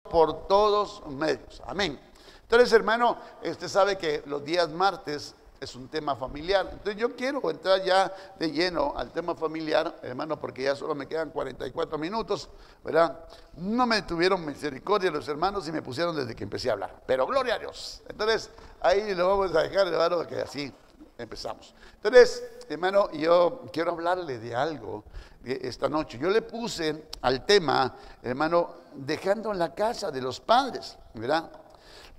por todos medios. Amén. Entonces, hermano, usted sabe que los días martes es un tema familiar. Entonces yo quiero entrar ya de lleno al tema familiar, hermano, porque ya solo me quedan 44 minutos, ¿verdad? No me tuvieron misericordia los hermanos y me pusieron desde que empecé a hablar. Pero gloria a Dios. Entonces, ahí lo vamos a dejar, hermano, que así empezamos. Entonces, hermano, yo quiero hablarle de algo esta noche. Yo le puse al tema, hermano, dejando la casa de los padres, ¿verdad?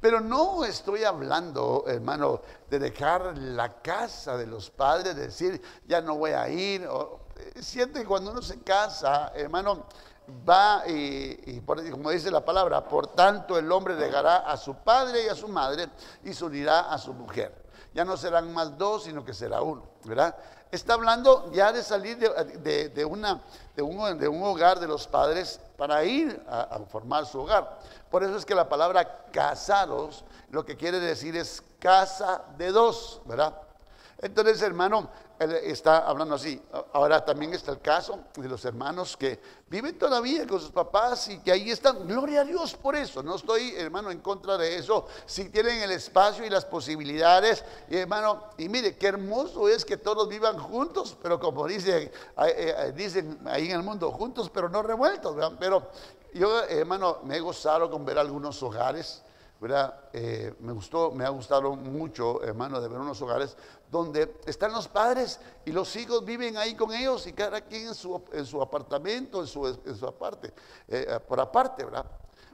Pero no estoy hablando, hermano, de dejar la casa de los padres, de decir, ya no voy a ir. Siente que cuando uno se casa, hermano, va como dice la palabra, por tanto el hombre dejará a su padre y a su madre y se unirá a su mujer. Ya no serán más dos, sino que será uno, ¿verdad? Está hablando ya de salir de un hogar de los padres para ir a formar su hogar. Por eso es que la palabra casados lo que quiere decir es casa de dos, ¿verdad? Entonces, hermano, él está hablando así. Ahora también está el caso de los hermanos que viven todavía con sus papás y que ahí están. Gloria a Dios por eso. No estoy, hermano, en contra de eso. Si tienen el espacio y las posibilidades, hermano, y mire, qué hermoso es que todos vivan juntos, pero como dicen ahí en el mundo, juntos pero no revueltos, ¿verdad? Pero yo, hermano, me he gozado con ver algunos hogares, ¿verdad? Me ha gustado mucho, hermano, de ver unos hogares donde están los padres y los hijos viven ahí con ellos y cada quien en su apartamento, en su aparte, por aparte, ¿verdad?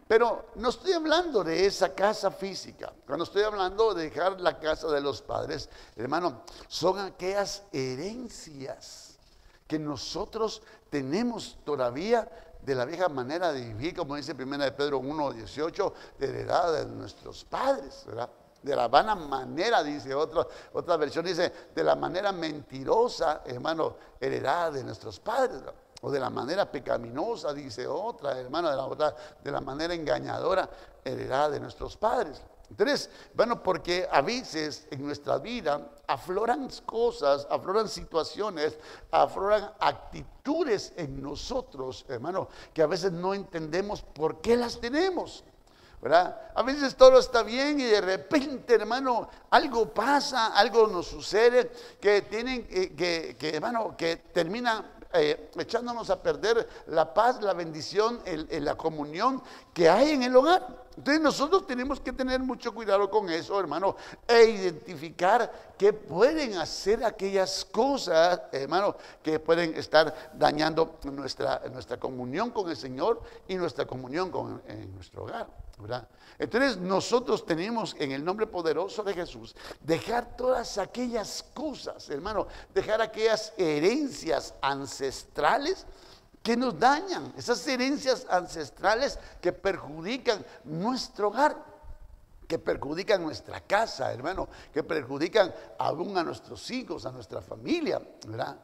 Pero no estoy hablando de esa casa física. Cuando estoy hablando de dejar la casa de los padres, hermano, son aquellas herencias que nosotros tenemos todavía de la vieja manera de vivir, como dice 1 de Pedro 1:18, heredada de nuestros padres, ¿verdad? De la vana manera, dice otra versión, dice, de la manera mentirosa, hermano, heredada de nuestros padres, ¿verdad? O de la manera pecaminosa, dice otra, hermano, de la manera engañadora, heredada de nuestros padres. Entonces, bueno, porque a veces en nuestra vida afloran cosas, afloran situaciones, afloran actitudes en nosotros, hermano, que a veces no entendemos por qué las tenemos, ¿verdad? A veces todo está bien y de repente, hermano, algo pasa, algo nos sucede que termina echándonos a perder la paz, la bendición, la comunión que hay en el hogar. Entonces nosotros tenemos que tener mucho cuidado con eso, hermano, e identificar que pueden hacer aquellas cosas, hermano, que pueden estar dañando nuestra comunión con el Señor y nuestra comunión en nuestro hogar, ¿verdad? Entonces nosotros tenemos, en el nombre poderoso de Jesús, dejar todas aquellas cosas, hermano, dejar aquellas herencias ancestrales que nos dañan, esas herencias ancestrales que perjudican nuestro hogar, que perjudican nuestra casa, hermano, que perjudican aún a nuestros hijos, a nuestra familia, ¿verdad?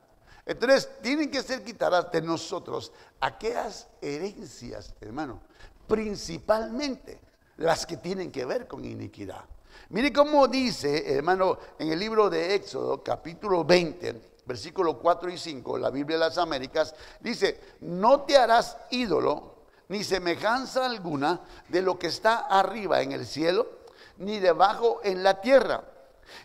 Entonces tienen que ser quitadas de nosotros aquellas herencias, hermano, principalmente las que tienen que ver con iniquidad. Mire cómo dice, hermano, en el libro de Éxodo, capítulo 20, versículo 4 y 5, la Biblia de las Américas, dice, no te harás ídolo, ni semejanza alguna de lo que está arriba en el cielo, ni debajo en la tierra,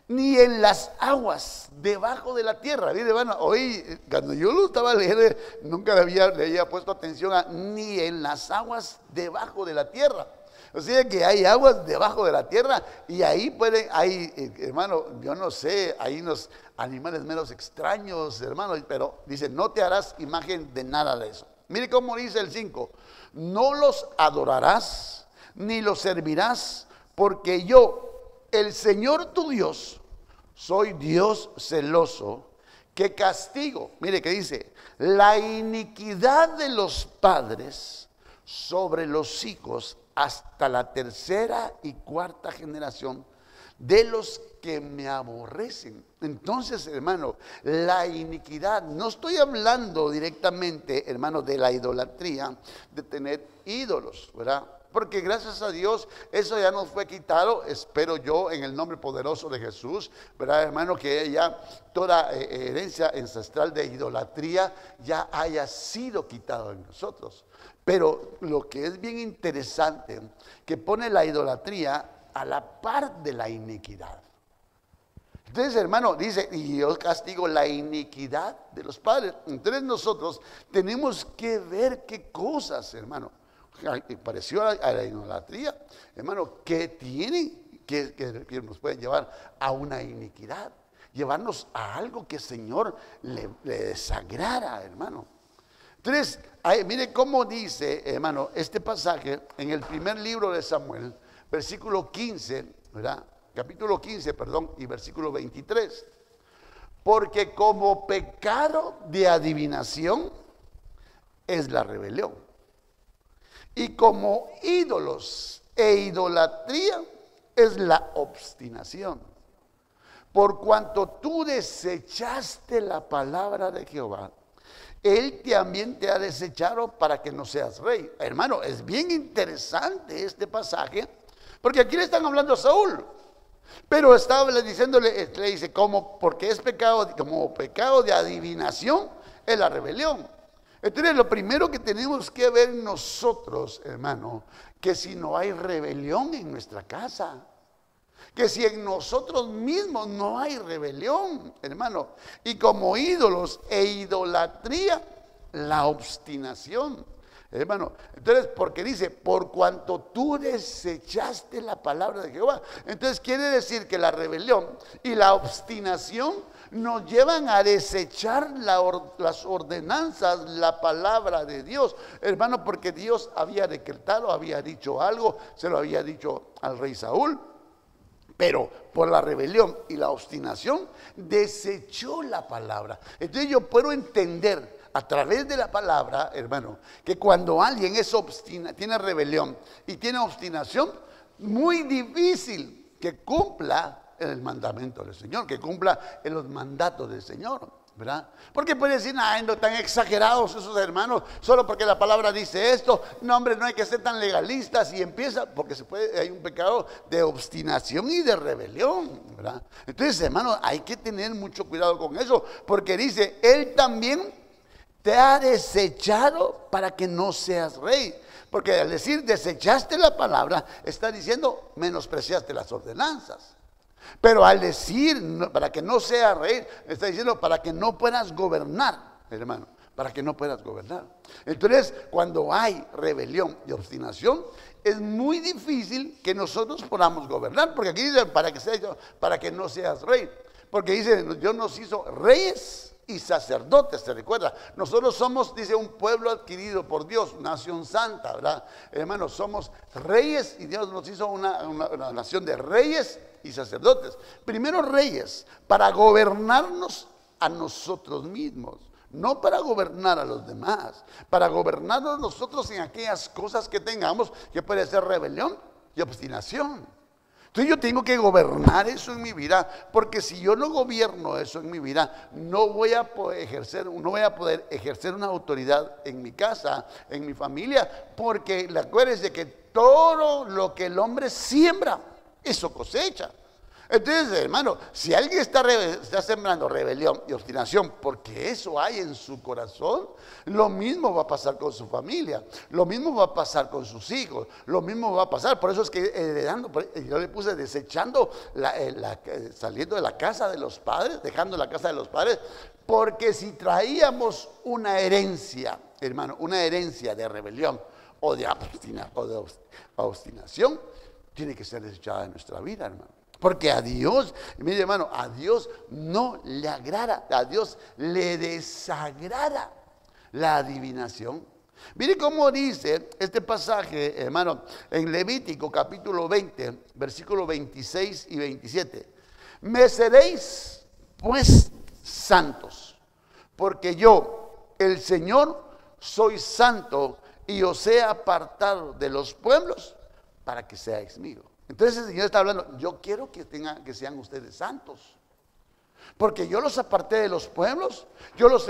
ni en las aguas debajo de la tierra. Mire, bueno, hoy cuando yo lo estaba leyendo, nunca le había puesto atención a ni en las aguas debajo de la tierra. O sea que hay aguas debajo de la tierra y ahí hermano, yo no sé, hay unos animales menos extraños, hermano, pero dice, no te harás imagen de nada de eso. Mire cómo dice el 5, no los adorarás ni los servirás, porque yo, el Señor tu Dios, soy Dios celoso, que castigo, mire que dice, la iniquidad de los padres sobre los hijos hasta la tercera y cuarta generación de los que me aborrecen. Entonces, hermano, la iniquidad, no estoy hablando directamente, hermano, de la idolatría, de tener ídolos, ¿verdad? porque gracias a Dios eso ya nos fue quitado, espero yo, en el nombre poderoso de Jesús, ¿verdad, hermano? Que ya toda herencia ancestral de idolatría ya haya sido quitado en nosotros. Pero lo que es bien interesante, que pone la idolatría a la par de la iniquidad. Entonces, hermano, dice, y yo castigo la iniquidad de los padres. Entonces nosotros tenemos que ver qué cosas, hermano, pareció a la idolatría, hermano, que tienen, que nos pueden llevar a una iniquidad, llevarnos a algo que el Señor le desagrada, hermano. Entonces, mire cómo dice, hermano, este pasaje en el primer libro de Samuel, versículo 15, ¿verdad? Capítulo 15, perdón, y versículo 23. Porque como pecado de adivinación es la rebelión, y como ídolos e idolatría es la obstinación. Por cuanto tú desechaste la palabra de Jehová, Él también te ha desechado para que no seas rey. Hermano, es bien interesante este pasaje, porque aquí le están hablando a Saúl. Pero estaba diciéndole, le dice, porque es pecado, como pecado de adivinación, es la rebelión. Entonces, lo primero que tenemos que ver nosotros, hermano, que si no hay rebelión en nuestra casa, que si en nosotros mismos no hay rebelión, hermano, y como ídolos e idolatría, la obstinación. Hermano, entonces, porque dice, por cuanto tú desechaste la palabra de Jehová. Entonces quiere decir que la rebelión y la obstinación nos llevan a desechar las ordenanzas, la palabra de Dios. Hermano, porque Dios había decretado, había dicho algo, se lo había dicho al rey Saúl. Pero por la rebelión y la obstinación desechó la palabra. Entonces yo puedo entender a través de la palabra, hermano, que cuando alguien tiene rebelión y tiene obstinación, muy difícil que cumpla el mandamiento del Señor, que cumpla en los mandatos del Señor, ¿verdad? Porque puede decir, ay, no tan exagerados esos hermanos, solo porque la palabra dice esto. No, hombre, no hay que ser tan legalistas, y empieza, porque hay un pecado de obstinación y de rebelión, ¿verdad? Entonces, hermano, hay que tener mucho cuidado con eso, porque dice, Él también te ha desechado para que no seas rey. Porque al decir desechaste la palabra, está diciendo menospreciaste las ordenanzas. Pero al decir para que no seas rey, está diciendo para que no puedas gobernar, hermano, para que no puedas gobernar. Entonces, cuando hay rebelión y obstinación, es muy difícil que nosotros podamos gobernar. Porque aquí dice para que no seas rey. Porque dice, Dios nos hizo reyes y sacerdotes, ¿se recuerda? Nosotros somos, dice, un pueblo adquirido por Dios, nación santa, ¿verdad? Hermanos, somos reyes, y Dios nos hizo una nación de reyes y sacerdotes. Primero reyes, para gobernarnos a nosotros mismos, no para gobernar a los demás, para gobernarnos nosotros en aquellas cosas que tengamos, que puede ser rebelión y obstinación. Entonces yo tengo que gobernar eso en mi vida, porque si yo no gobierno eso en mi vida, no voy a poder ejercer una autoridad en mi casa, en mi familia, porque acuérdense que todo lo que el hombre siembra, eso cosecha. Entonces, hermano, si alguien está sembrando rebelión y obstinación, porque eso hay en su corazón, lo mismo va a pasar con su familia, lo mismo va a pasar con sus hijos, lo mismo va a pasar. Por eso es que heredando, yo le puse desechando, saliendo de la casa de los padres, dejando la casa de los padres, porque si traíamos una herencia, hermano, una herencia de rebelión o de obstinación, tiene que ser desechada de nuestra vida, hermano. Porque a Dios, mire hermano, a Dios no le agrada, a Dios le desagrada la adivinación. Mire cómo dice este pasaje, hermano, en Levítico capítulo 20, versículos 26 y 27. Me seréis pues santos, porque yo, el Señor, soy santo y os he apartado de los pueblos para que seáis míos. Entonces el Señor está hablando, yo quiero que sean ustedes santos, porque yo los aparté de los pueblos,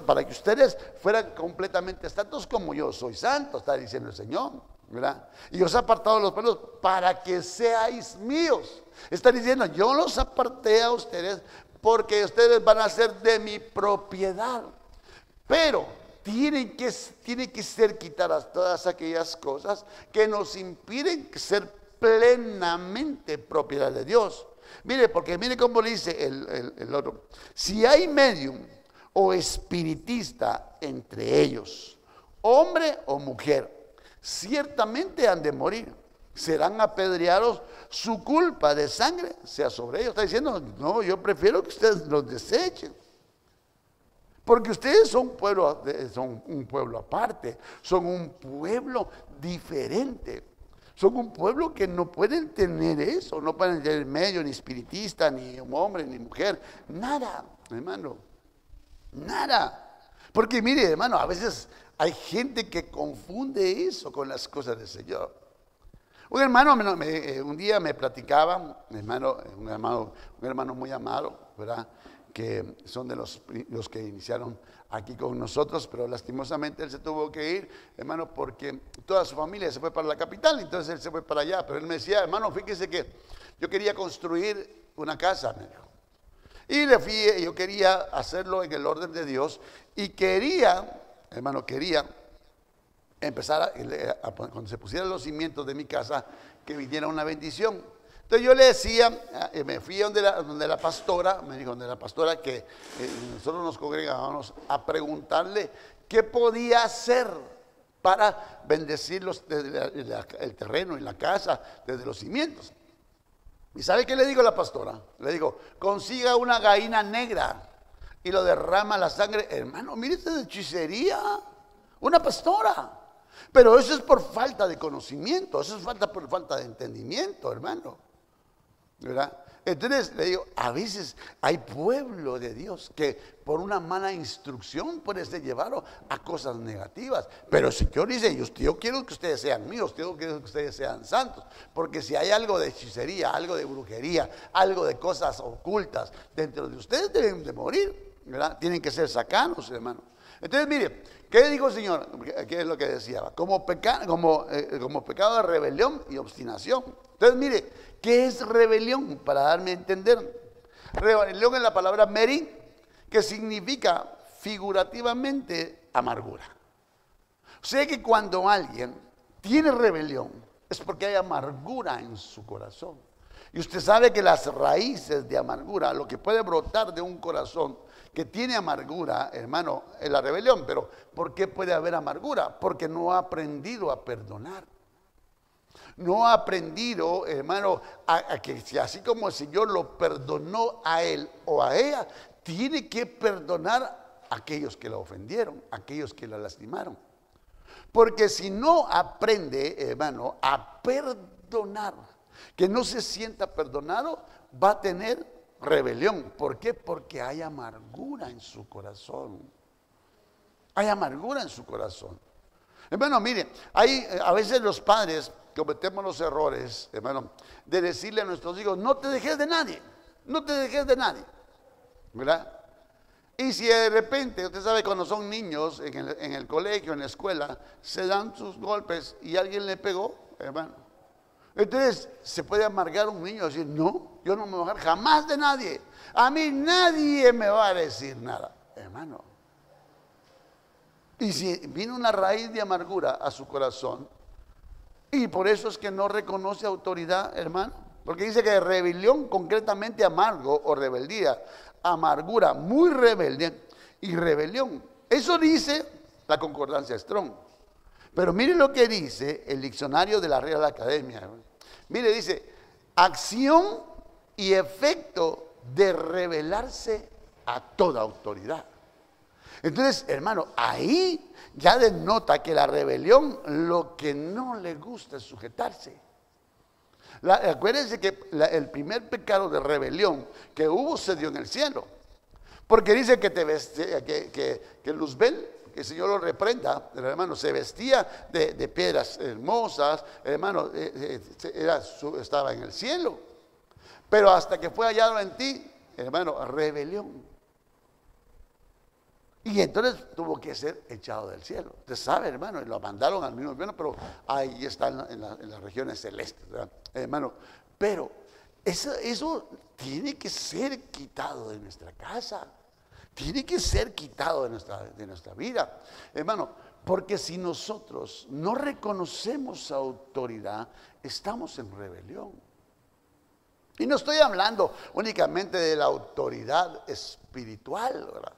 para que ustedes fueran completamente santos como yo soy santo, está diciendo el Señor. ¿verdad? Y os he apartado los pueblos para que seáis míos. Está diciendo, yo los aparté a ustedes porque ustedes van a ser de mi propiedad. Pero tienen que ser quitadas todas aquellas cosas que nos impiden ser plenamente propiedad de Dios. Mire, porque mire cómo dice el otro. Si hay medium o espiritista entre ellos, hombre o mujer, ciertamente han de morir. Serán apedreados, su culpa de sangre sea sobre ellos. Está diciendo, no, yo prefiero que ustedes los desechen. Porque ustedes son un pueblo aparte, son un pueblo diferente. Son un pueblo que no pueden tener eso, no pueden tener medio, ni espiritista, ni hombre, ni mujer, nada, hermano, nada. Porque mire, hermano, a veces hay gente que confunde eso con las cosas del Señor. Un hermano un día me platicaba, un hermano muy amado, ¿verdad? Que son de los que iniciaron aquí con nosotros, pero lastimosamente él se tuvo que ir, hermano, porque toda su familia se fue para la capital, entonces él se fue para allá. Pero él me decía, hermano, fíjese que yo quería construir una casa, me dijo. Y yo quería hacerlo en el orden de Dios y quería empezar cuando se pusieran los cimientos de mi casa, que viniera una bendición. Entonces yo le decía, me fui donde la pastora, me dijo, donde la pastora, que nosotros nos congregábamos a preguntarle qué podía hacer para bendecir el terreno y la casa desde los cimientos. ¿Y sabe qué le digo a la pastora? Le digo, consiga una gallina negra y lo derrama la sangre. Hermano, mire, esta es hechicería, una pastora. Pero eso es por falta de conocimiento, eso es por falta de entendimiento, hermano, ¿verdad? Entonces le digo, a veces hay pueblo de Dios que por una mala instrucción puede ser llevado a cosas negativas. Pero el Señor dice, yo quiero que ustedes sean míos, yo quiero que ustedes sean santos. Porque si hay algo de hechicería, algo de brujería, algo de cosas ocultas dentro de ustedes, deben de morir, ¿verdad? Tienen que ser sacados, hermano. Entonces mire, ¿qué dijo el Señor? ¿Qué es lo que decía? Como pecado de rebelión y obstinación. Entonces mire, ¿qué es rebelión? Para darme a entender. Rebelión es la palabra meri, que significa figurativamente amargura. O sea que cuando alguien tiene rebelión es porque hay amargura en su corazón. Y usted sabe que las raíces de amargura, lo que puede brotar de un corazón que tiene amargura, hermano, es la rebelión. Pero ¿por qué puede haber amargura? Porque no ha aprendido a perdonar. No ha aprendido, hermano, a que así como el Señor lo perdonó a él o a ella, tiene que perdonar a aquellos que la ofendieron, a aquellos que la lastimaron. Porque si no aprende, hermano, a perdonar, que no se sienta perdonado, va a tener rebelión. ¿Por qué? Porque hay amargura en su corazón. Hay amargura en su corazón. Hermano, mire, a veces los padres cometemos los errores, hermano, de decirle a nuestros hijos, no te dejes de nadie, no te dejes de nadie, ¿verdad? Y si de repente, usted sabe, cuando son niños en el colegio, en la escuela, se dan sus golpes y alguien le pegó, hermano. Entonces se puede amargar un niño y decir, no, yo no me voy a dejar jamás de nadie, a mí nadie me va a decir nada, hermano. Y si viene una raíz de amargura a su corazón, y por eso es que no reconoce autoridad, hermano, porque dice que rebelión, concretamente amargo o rebeldía, amargura, muy rebelde y rebelión. Eso dice la concordancia Strong. Pero mire lo que dice el diccionario de la Real Academia. Mire, dice, acción y efecto de rebelarse a toda autoridad. Entonces, hermano, ahí ya denota que la rebelión, lo que no le gusta es sujetarse. Acuérdense que el primer pecado de rebelión que hubo se dio en el cielo. Porque dice que Luzbel, que el Señor lo reprenda, hermano, se vestía de piedras hermosas, hermano, estaba en el cielo. Pero hasta que fue hallado en ti, hermano, rebelión. Y entonces tuvo que ser echado del cielo. Usted sabe, hermano, y lo mandaron al mismo infierno, pero ahí está en las regiones celestes, ¿verdad? Hermano, pero eso tiene que ser quitado de nuestra casa. Tiene que ser quitado de nuestra vida, hermano, porque si nosotros no reconocemos autoridad, estamos en rebelión. Y no estoy hablando únicamente de la autoridad espiritual, ¿verdad?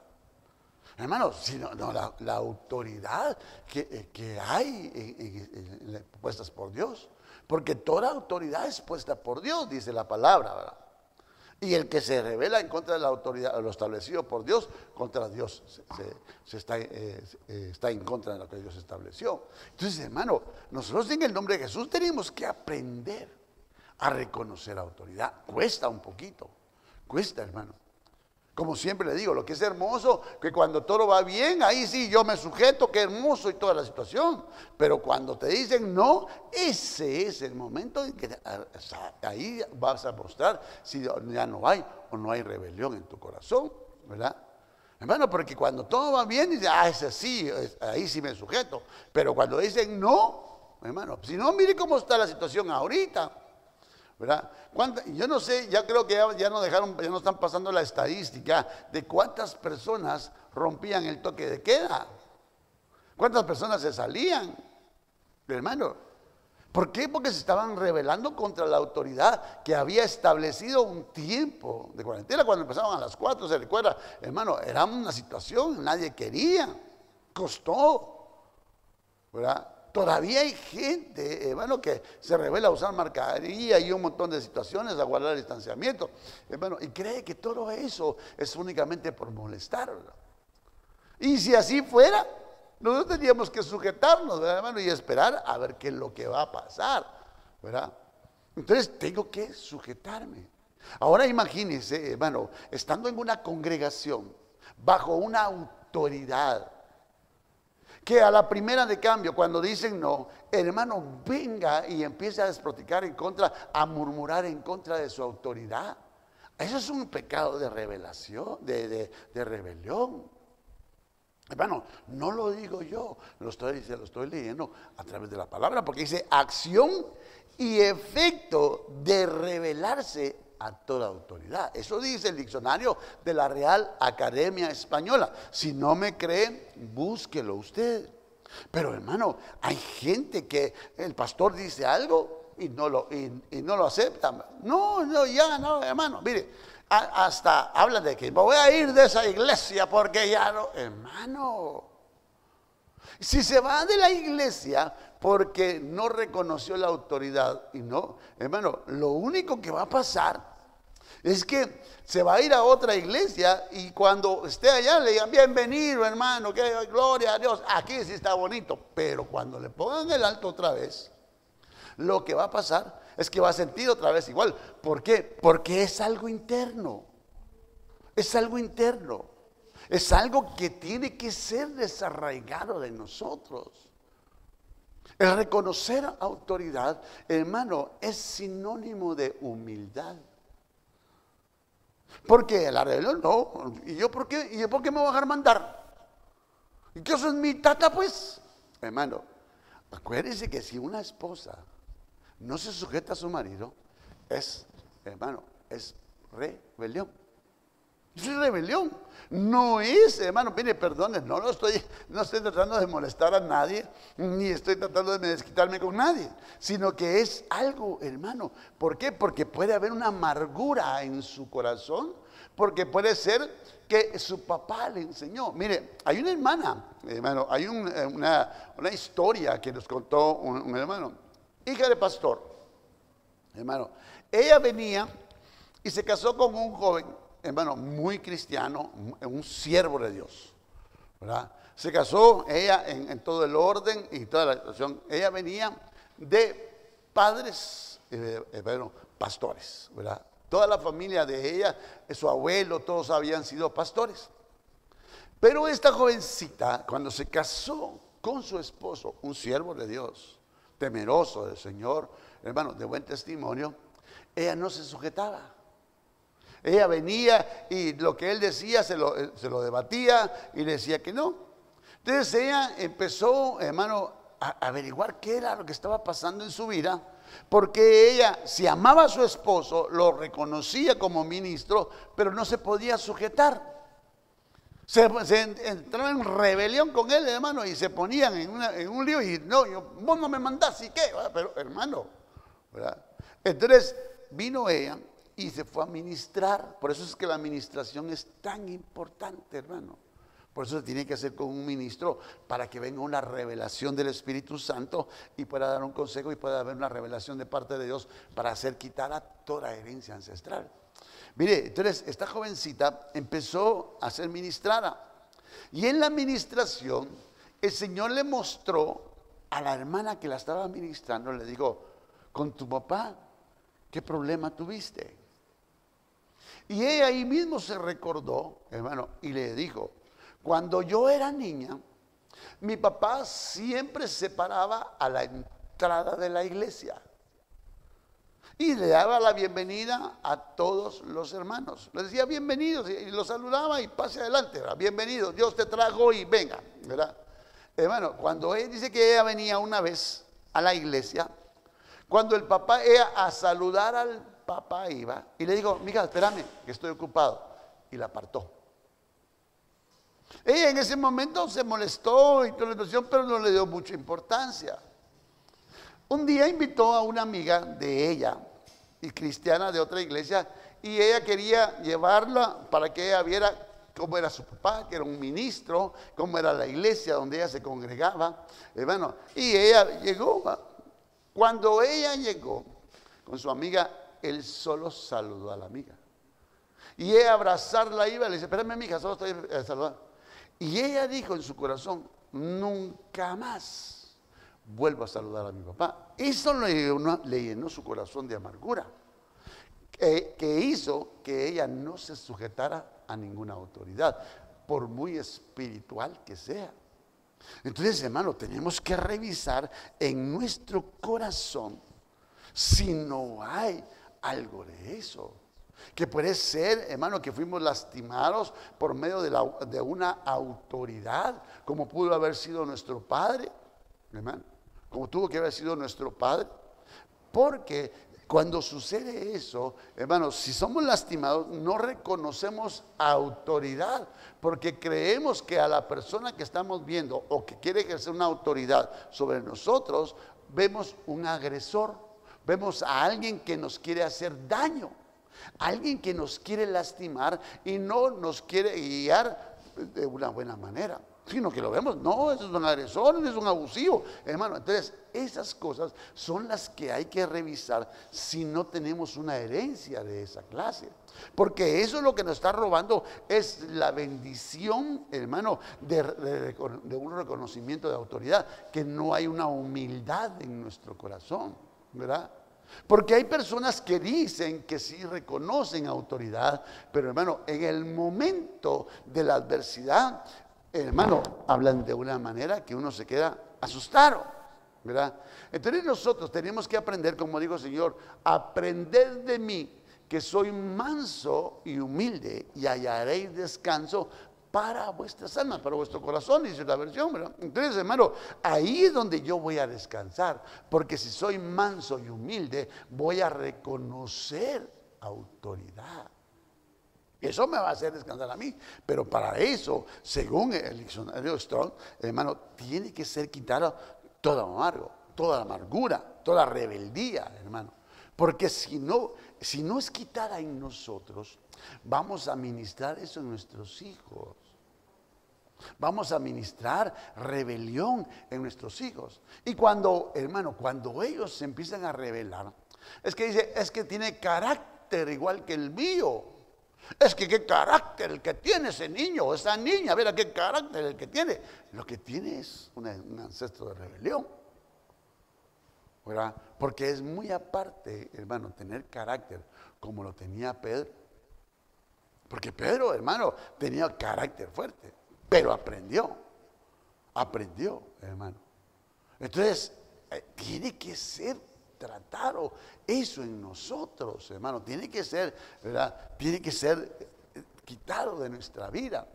Hermano, sino la autoridad que hay puestas por Dios, porque toda autoridad es puesta por Dios, dice la palabra, ¿verdad? Y el que se revela en contra de la autoridad, lo establecido por Dios, contra Dios está en contra de lo que Dios estableció. Entonces, hermano, nosotros en el nombre de Jesús tenemos que aprender a reconocer autoridad. Cuesta un poquito, cuesta, hermano. Como siempre le digo, lo que es hermoso, que cuando todo va bien, ahí sí yo me sujeto, qué hermoso y toda la situación. Pero cuando te dicen no, ese es el momento en que ahí vas a mostrar si ya no hay o no hay rebelión en tu corazón, ¿verdad? Hermano, porque cuando todo va bien, dice, ese sí, ahí sí me sujeto. Pero cuando dicen no, hermano, si no, mire cómo está la situación ahorita, ¿verdad? Yo no sé, ya creo que ya no están pasando la estadística de cuántas personas rompían el toque de queda, cuántas personas se salían, hermano. ¿Por qué? Porque se estaban rebelando contra la autoridad que había establecido un tiempo de cuarentena. Cuando empezaban a las 4, se recuerda, hermano, era una situación, nadie quería, costó, ¿verdad? Todavía hay gente, hermano, que se revela a usar mascarilla y un montón de situaciones, a guardar el distanciamiento, hermano, y cree que todo eso es únicamente por molestar, ¿verdad? Y si así fuera, nosotros teníamos que sujetarnos, ¿verdad, hermano? Y esperar a ver qué es lo que va a pasar, ¿verdad? Entonces tengo que sujetarme. Ahora imagínense, hermano, estando en una congregación, bajo una autoridad, que a la primera de cambio, cuando dicen no, el hermano venga y empiece a despotricar en contra, a murmurar en contra de su autoridad. Eso es un pecado de revelación, de rebelión. Hermano, no lo digo yo, lo estoy leyendo a través de la palabra, porque dice acción y efecto de rebelarse a toda autoridad. Eso dice el diccionario de la Real Academia Española. Si no me cree, búsquelo usted. Pero hermano, hay gente que el pastor dice algo y no lo aceptan. No, hermano, mire, hasta hablan de que me voy a ir de esa iglesia porque ya no, hermano. Si se va de la iglesia porque no reconoció la autoridad y no, hermano, lo único que va a pasar es que se va a ir a otra iglesia y cuando esté allá le digan bienvenido, hermano, que gloria a Dios, aquí sí está bonito. Pero cuando le pongan el alto otra vez, lo que va a pasar es que va a sentir otra vez igual. ¿Por qué? Porque es algo interno. Es algo interno. Es algo que tiene que ser desarraigado de nosotros. El reconocer autoridad, hermano, es sinónimo de humildad. Porque la rebelión no. ¿Y yo por qué? ¿Y yo por qué me voy a dejar mandar? ¿Y qué eso es mi tata, pues? Hermano, acuérdense que si una esposa no se sujeta a su marido, hermano, es rebelión. Es rebelión. No es, hermano, mire, perdone, no estoy tratando de molestar a nadie, ni estoy tratando de desquitarme con nadie, sino que es algo, hermano. ¿Por qué? Porque puede haber una amargura en su corazón, porque puede ser que su papá le enseñó. Mire, hay una hermana, hermano, hay una historia que nos contó un hermano, hija de pastor, hermano. Ella venía y se casó con un joven, hermano, muy cristiano, un siervo de Dios, ¿verdad? Se casó ella en todo el orden y toda la situación. Ella venía de padres, pastores, ¿verdad? Toda la familia de ella, su abuelo, todos habían sido pastores. Pero esta jovencita, cuando se casó con su esposo, un siervo de Dios, temeroso del Señor, hermano, de buen testimonio, ella no se sujetaba. Ella venía y lo que él decía se lo debatía y le decía que no. Entonces ella empezó, hermano, a averiguar qué era lo que estaba pasando en su vida, porque ella, si amaba a su esposo, lo reconocía como ministro, pero no se podía sujetar. Se entraba en rebelión con él, hermano, y se ponían en un lío y no, vos no me mandás, ¿y qué? Pero hermano, ¿verdad? Entonces vino ella y se fue a ministrar. Por eso es que la administración es tan importante, hermano. Por eso se tiene que hacer con un ministro, para que venga una revelación del Espíritu Santo y pueda dar un consejo y pueda haber una revelación de parte de Dios para hacer quitada toda herencia ancestral. Mire, entonces esta jovencita empezó a ser ministrada, y en la administración el Señor le mostró a la hermana que la estaba ministrando, le dijo: con tu papá, ¿qué problema tuviste? Y ella ahí mismo se recordó, hermano, y le dijo: cuando yo era niña, mi papá siempre se paraba a la entrada de la iglesia y le daba la bienvenida a todos los hermanos. Les decía bienvenidos y los saludaba y pase adelante, ¿verdad? Bienvenidos, Dios te trajo y venga, ¿verdad? Hermano, cuando él dice que ella venía una vez a la iglesia, cuando el papá, ella a saludar al papá iba y le dijo: mija, espérame, que estoy ocupado, y la apartó. Ella en ese momento se molestó y toda la situación, pero no le dio mucha importancia. Un día invitó a una amiga de ella, y cristiana de otra iglesia, y ella quería llevarla para que ella viera cómo era su papá, que era un ministro, cómo era la iglesia donde ella se congregaba, hermano. Y ella llegó. Cuando ella llegó con su amiga, él solo saludó a la amiga. Y ella a abrazarla iba, le dice: espérame, amiga, solo estoy a saludar. Y ella dijo en su corazón: nunca más vuelvo a saludar a mi papá. Eso le llenó su corazón de amargura, que hizo que ella no se sujetara a ninguna autoridad, por muy espiritual que sea. Entonces, hermano, tenemos que revisar en nuestro corazón si no hay algo de eso. Que puede ser, hermano, que fuimos lastimados por medio de una autoridad, como pudo haber sido nuestro padre, hermano, como tuvo que haber sido nuestro padre. Porque cuando sucede eso, hermano, si somos lastimados, no reconocemos autoridad, porque creemos que a la persona que estamos viendo o que quiere ejercer una autoridad sobre nosotros, vemos un agresor, vemos a alguien que nos quiere hacer daño, alguien que nos quiere lastimar y no nos quiere guiar de una buena manera, sino que lo vemos: no, eso es un agresor, eso es un abusivo, hermano. Entonces esas cosas son las que hay que revisar si no tenemos una herencia de esa clase, porque eso es lo que nos está robando, es la bendición, hermano, de un reconocimiento de autoridad, que no hay una humildad en nuestro corazón, ¿verdad? Porque hay personas que dicen que sí reconocen autoridad, pero hermano, en el momento de la adversidad, hermano, hablan de una manera que uno se queda asustado, ¿verdad? Entonces nosotros tenemos que aprender, como dijo el Señor: aprended de mí, que soy manso y humilde, y hallaréis descanso para vuestras almas, para vuestro corazón, dice la versión, ¿verdad? Entonces, hermano, ahí es donde yo voy a descansar, porque si soy manso y humilde, voy a reconocer autoridad. Eso me va a hacer descansar a mí, pero para eso, según el diccionario Strong, hermano, tiene que ser quitado todo amargo, toda amargura, toda rebeldía, hermano. Porque si no es quitada en nosotros, vamos a ministrar eso en nuestros hijos. Vamos a ministrar rebelión en nuestros hijos. Y cuando, hermano, cuando ellos se empiezan a rebelar, es que dice: es que tiene carácter igual que el mío. Es que qué carácter el que tiene ese niño o esa niña, verá qué carácter el que tiene. Lo que tiene es un ancestro de rebelión, ¿verdad? Porque es muy aparte, hermano, tener carácter como lo tenía Pedro. Porque Pedro, hermano, tenía carácter fuerte, pero aprendió, hermano. Entonces, tiene que ser contratado eso en nosotros, hermano. Tiene que ser, ¿verdad? Tiene que ser quitado de nuestra vida.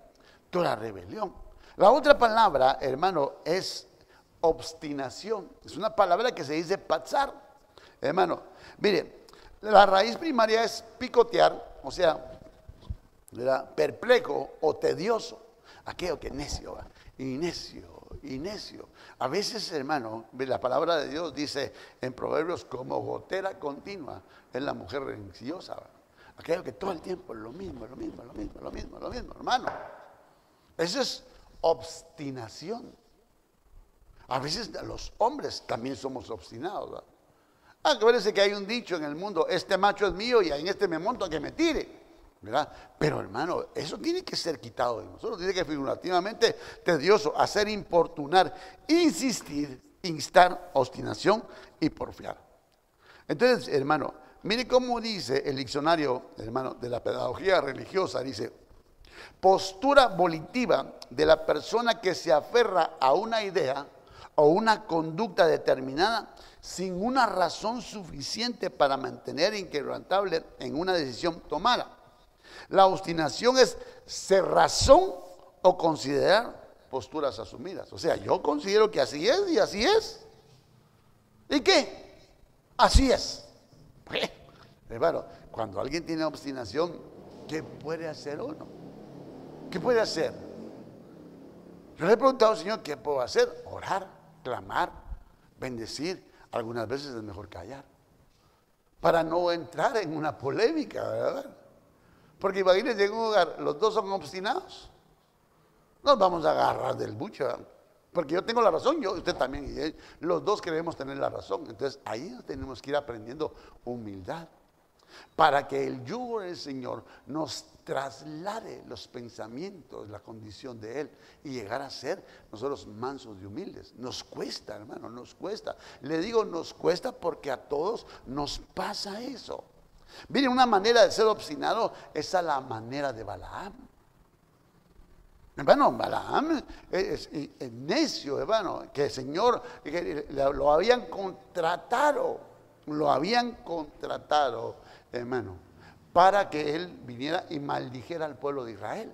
Toda rebelión. La otra palabra, hermano, es obstinación. Es una palabra que se dice patzar. Hermano, mire, la raíz primaria es picotear, o sea, ¿verdad? Perplejo o tedioso. Aquello que necio, ¿verdad? Y necio. A veces, hermano, la palabra de Dios dice en Proverbios, como gotera continua es la mujer rencillosa. Aquello que todo el tiempo es lo mismo, hermano. Eso es obstinación. A veces los hombres también somos obstinados, ¿verdad? Acuérdense que hay un dicho en el mundo, este macho es mío y en este me monto a que me tire, ¿verdad? Pero hermano, eso tiene que ser quitado de nosotros, tiene que figurativamente tedioso, hacer importunar, insistir, instar, obstinación y porfiar. Entonces, hermano, mire cómo dice el diccionario, hermano, de la pedagogía religiosa, dice, postura volitiva de la persona que se aferra a una idea o una conducta determinada sin una razón suficiente para mantener inquebrantable en una decisión tomada. La obstinación es cerrazón o considerar posturas asumidas. O sea, yo considero que así es y así es. ¿Y qué? Así es. Hermano, cuando alguien tiene obstinación, ¿qué puede hacer uno? ¿Qué puede hacer? Yo le he preguntado al Señor, ¿qué puedo hacer? Orar, clamar, bendecir. Algunas veces es mejor callar para no entrar en una polémica, ¿verdad? Porque imagínense en un hogar, los dos son obstinados, nos vamos a agarrar del buche, ¿verdad? Porque yo tengo la razón, usted también, y los dos queremos tener la razón. Entonces ahí tenemos que ir aprendiendo humildad para que el yugo del Señor nos traslade los pensamientos, la condición de Él y llegar a ser nosotros mansos y humildes. Nos cuesta, hermano, nos cuesta. Le digo nos cuesta porque a todos nos pasa eso. Miren, una manera de ser obstinado es a la manera de Balaam. Hermano, Balaam es necio, hermano, que el Señor lo habían contratado, hermano, para que él viniera y maldijera al pueblo de Israel.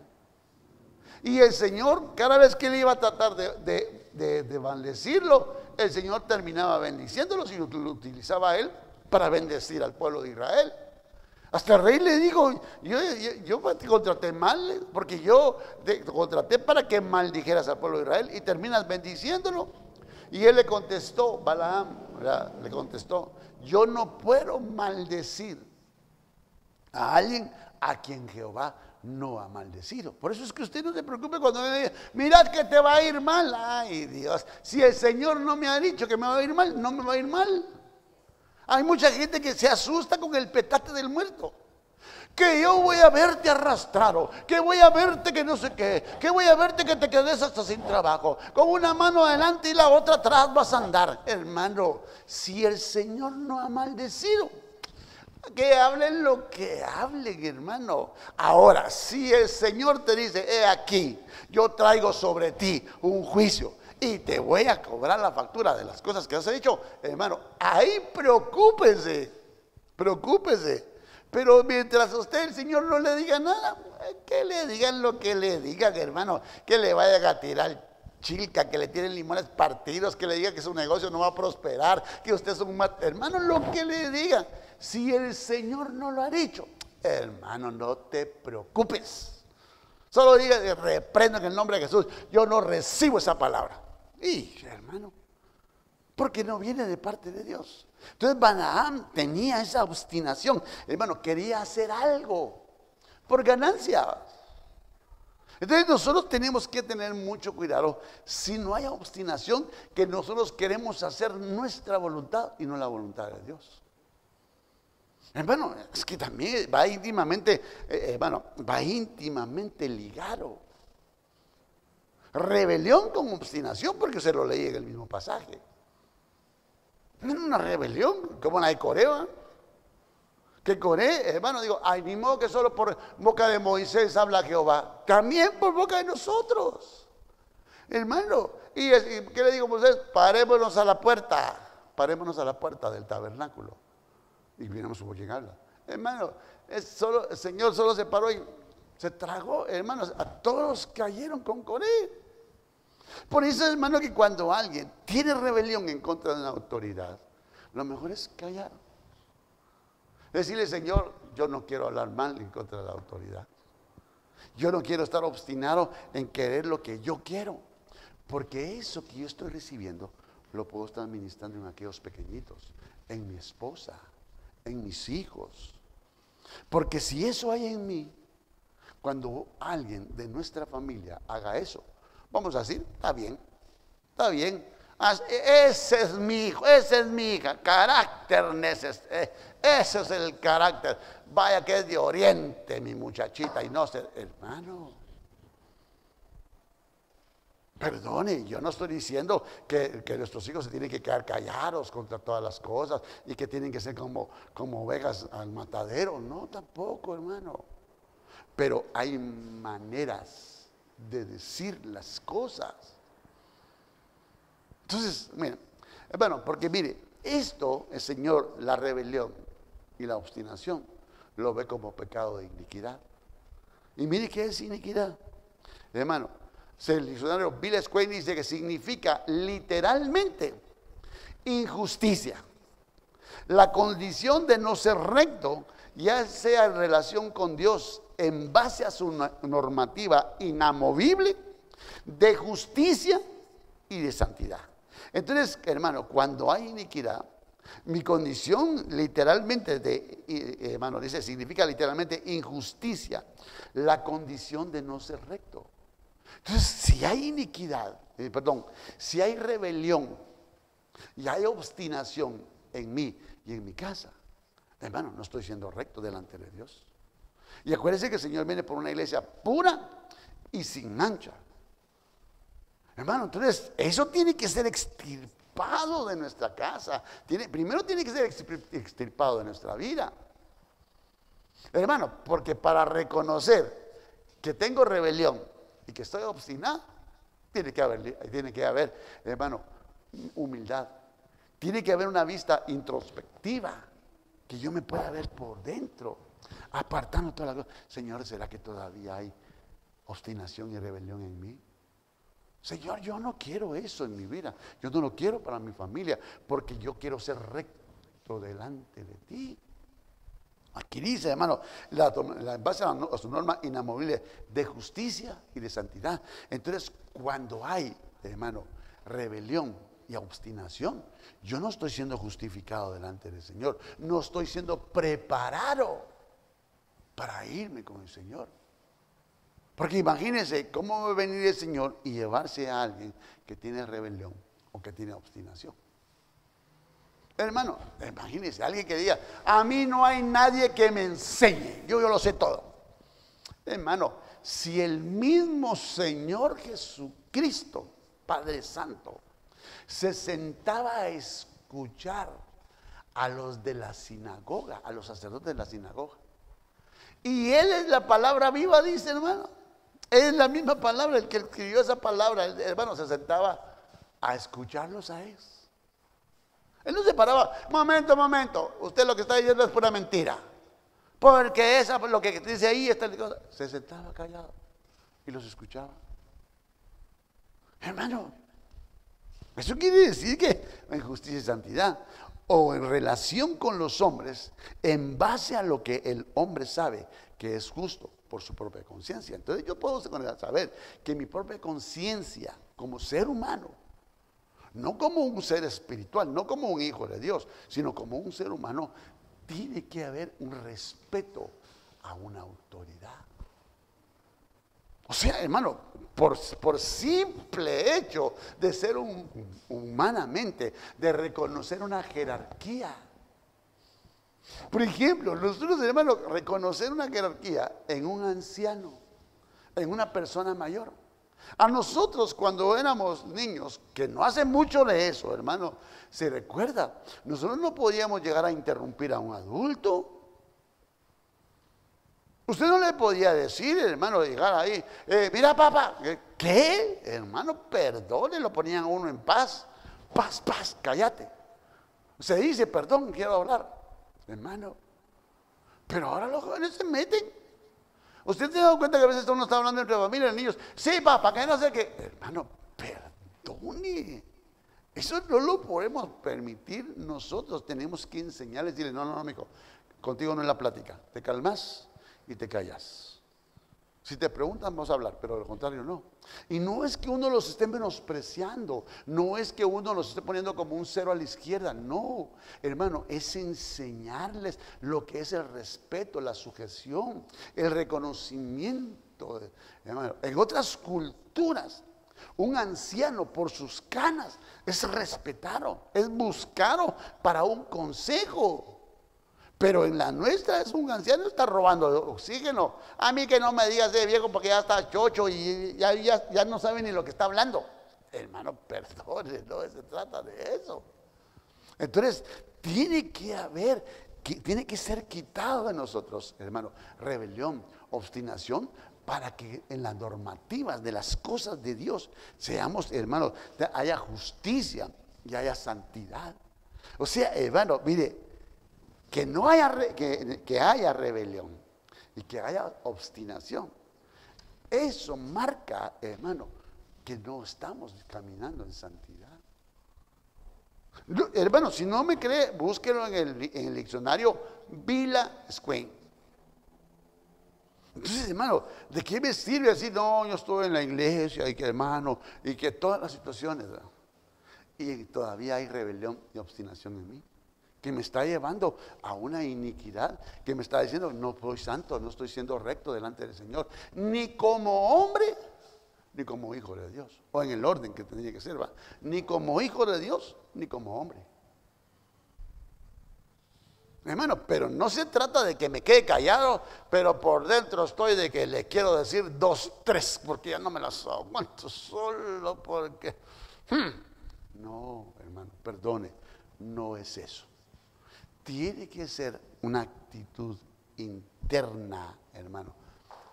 Y el Señor, cada vez que él iba a tratar de maldecirlo, el Señor terminaba bendiciéndolo y lo utilizaba a él para bendecir al pueblo de Israel. Hasta el rey le dijo, yo te contraté mal, porque yo te contraté para que maldijeras al pueblo de Israel y terminas bendiciéndolo. Y él le contestó, Balaam, ¿verdad? Le contestó, yo no puedo maldecir a alguien a quien Jehová no ha maldecido. Por eso es que usted no se preocupe cuando le diga, mirad que te va a ir mal. Ay Dios, si el Señor no me ha dicho que me va a ir mal, no me va a ir mal. Hay mucha gente que se asusta con el petate del muerto. Que yo voy a verte arrastrado, que voy a verte que no sé qué, que voy a verte que te quedes hasta sin trabajo, con una mano adelante y la otra atrás vas a andar. Hermano, si el Señor no ha maldecido, que hablen lo que hablen, hermano. Ahora, si el Señor te dice, he aquí, yo traigo sobre ti un juicio y te voy a cobrar la factura de las cosas que has hecho, hermano, ahí preocúpese. Pero mientras usted, el Señor, no le diga nada, que le digan lo que le digan, hermano, que le vayan a tirar chilca, que le tiren limones partidos, que le diga que su negocio no va a prosperar, que usted es un hermano, lo que le digan. Si el Señor no lo ha dicho, hermano, no te preocupes. Solo diga, reprendo en el nombre de Jesús, yo no recibo esa palabra. Y hermano, porque no viene de parte de Dios. Entonces Balaam tenía esa obstinación, hermano, quería hacer algo por ganancia. Entonces nosotros tenemos que tener mucho cuidado si no hay obstinación, que nosotros queremos hacer nuestra voluntad y no la voluntad de Dios. Hermano, es que también va íntimamente, va íntimamente ligado. Rebelión con obstinación, porque se lo leí en el mismo pasaje. No era una rebelión como la de Coré, que Coré, hermano, digo, ay, ni modo que solo por boca de Moisés habla Jehová, también por boca de nosotros, hermano. ¿Y qué le digo a Moisés? Parémonos a la puerta. parémonos a la puerta del tabernáculo y miramos como quien habla. Hermano, el Señor solo se paró y se tragó, hermanos, a todos cayeron con Coré. Por eso, hermano, que cuando alguien tiene rebelión en contra de una autoridad, lo mejor es callar. Decirle, Señor, yo no quiero hablar mal en contra de la autoridad. Yo no quiero estar obstinado en querer lo que yo quiero. Porque eso que yo estoy recibiendo, lo puedo estar ministrando en aquellos pequeñitos, en mi esposa, en mis hijos. Porque si eso hay en mí, cuando alguien de nuestra familia haga eso, vamos a decir, está bien, está bien. Ese es mi hijo, esa es mi hija, carácter ese es el carácter. Vaya que es de Oriente mi muchachita y no sé, hermano. Perdone, yo no estoy diciendo que nuestros hijos se tienen que quedar callados contra todas las cosas y que tienen que ser como ovejas al matadero. No, tampoco, hermano. Pero hay maneras de decir las cosas. Entonces, miren, bueno, porque mire, esto el Señor, la rebelión y la obstinación, lo ve como pecado de iniquidad. Y mire qué es iniquidad, hermano. El diccionario Bill Swain dice que significa literalmente injusticia, la condición de no ser recto, ya sea en relación con Dios en base a su normativa inamovible de justicia y de santidad. Entonces, hermano, cuando hay iniquidad, mi condición literalmente hermano, dice, significa literalmente injusticia, la condición de no ser recto. Entonces, si hay iniquidad, si hay rebelión y hay obstinación en mí y en mi casa, hermano, no estoy siendo recto delante de Dios. Y acuérdense que el Señor viene por una iglesia pura y sin mancha. Hermano, entonces, eso tiene que ser extirpado de nuestra casa. Primero tiene que ser extirpado de nuestra vida. Hermano, porque para reconocer que tengo rebelión y que estoy obstinado, tiene que haber, hermano, humildad. Tiene que haber una vista introspectiva, que yo me pueda ver por dentro, apartando todas las cosas. Señor, ¿será que todavía hay obstinación y rebelión en mí? Señor, yo no quiero eso en mi vida. Yo no lo quiero para mi familia, porque yo quiero ser recto delante de ti. Aquí dice, hermano, en base a su norma inamovible de justicia y de santidad. Entonces, cuando hay, hermano, rebelión y obstinación, yo no estoy siendo justificado delante del Señor. No estoy siendo preparado para irme con el Señor. Porque imagínense cómo va a venir el Señor y llevarse a alguien que tiene rebelión o que tiene obstinación. Hermano, imagínense, alguien que diga, a mí no hay nadie que me enseñe, yo lo sé todo. Hermano, si el mismo Señor Jesucristo, Padre Santo, se sentaba a escuchar a los de la sinagoga, a los sacerdotes de la sinagoga, y Él es la palabra viva, dice, hermano, es la misma palabra, el que escribió esa palabra, hermano, se sentaba a escucharlos a ellos. Él no se paraba, momento, usted lo que está diciendo es pura mentira, porque eso lo que dice ahí, se sentaba callado y los escuchaba. Hermano, eso quiere decir que en justicia y santidad, o en relación con los hombres, en base a lo que el hombre sabe que es justo por su propia conciencia. Entonces yo puedo saber que mi propia conciencia como ser humano, no como un ser espiritual, no como un hijo de Dios, sino como un ser humano, tiene que haber un respeto a una autoridad. O sea, hermano, por simple hecho de ser humanamente, de reconocer una jerarquía. Por ejemplo, nosotros, hermano, reconocer una jerarquía en un anciano, en una persona mayor. A nosotros cuando éramos niños, que no hace mucho de eso, hermano, se recuerda, nosotros no podíamos llegar a interrumpir a un adulto. Usted no le podía decir, hermano, llegar ahí, mira papá, ¿qué? Hermano, perdone, lo ponían a uno en paz, cállate. Se dice, perdón, quiero hablar. Hermano, pero ahora los jóvenes se meten. ¿Usted se ha dado cuenta que a veces uno está hablando entre familias, niños? Sí, papá, que no sé qué. Hermano, perdone. Eso no lo podemos permitir nosotros. Tenemos que enseñarles, decirles, no, no, no, mijo, contigo no es la plática. Te calmas y te callas. Si te preguntan, vamos a hablar, pero de lo contrario no. Y no es que uno los esté menospreciando, no es que uno los esté poniendo como un cero a la izquierda, no, hermano, es enseñarles lo que es el respeto, la sujeción, el reconocimiento. Hermano, en otras culturas, un anciano por sus canas es respetado, es buscado para un consejo. Pero en la nuestra es un anciano, está robando oxígeno. A mí que no me digas de viejo porque ya está chocho y ya no sabe ni lo que está hablando. Hermano, perdone, no se trata de eso. Entonces, tiene que ser quitado de nosotros, hermano, rebelión, obstinación, para que en las normativas de las cosas de Dios seamos, hermano, haya justicia y haya santidad. O sea, hermano, mire, que no haya, que haya rebelión y que haya obstinación. Eso marca, hermano, que no estamos caminando en santidad. Hermano, si no me cree, búsquelo en el diccionario Vila Swain. Entonces, hermano, ¿de qué me sirve decir, no, yo estoy en la iglesia y que hermano, y que todas las situaciones, ¿verdad? Y todavía hay rebelión y obstinación en mí, que me está llevando a una iniquidad, que me está diciendo, no soy santo, no estoy siendo recto delante del Señor, ni como hombre, ni como hijo de Dios, o en el orden que tendría que ser, ¿va? Ni como hijo de Dios, ni como hombre. Hermano, pero no se trata de que me quede callado, pero por dentro estoy de que le quiero decir 2, 3, porque ya no me las aguanto solo porque... No, hermano, perdone, no es eso. Tiene que ser una actitud interna, hermano,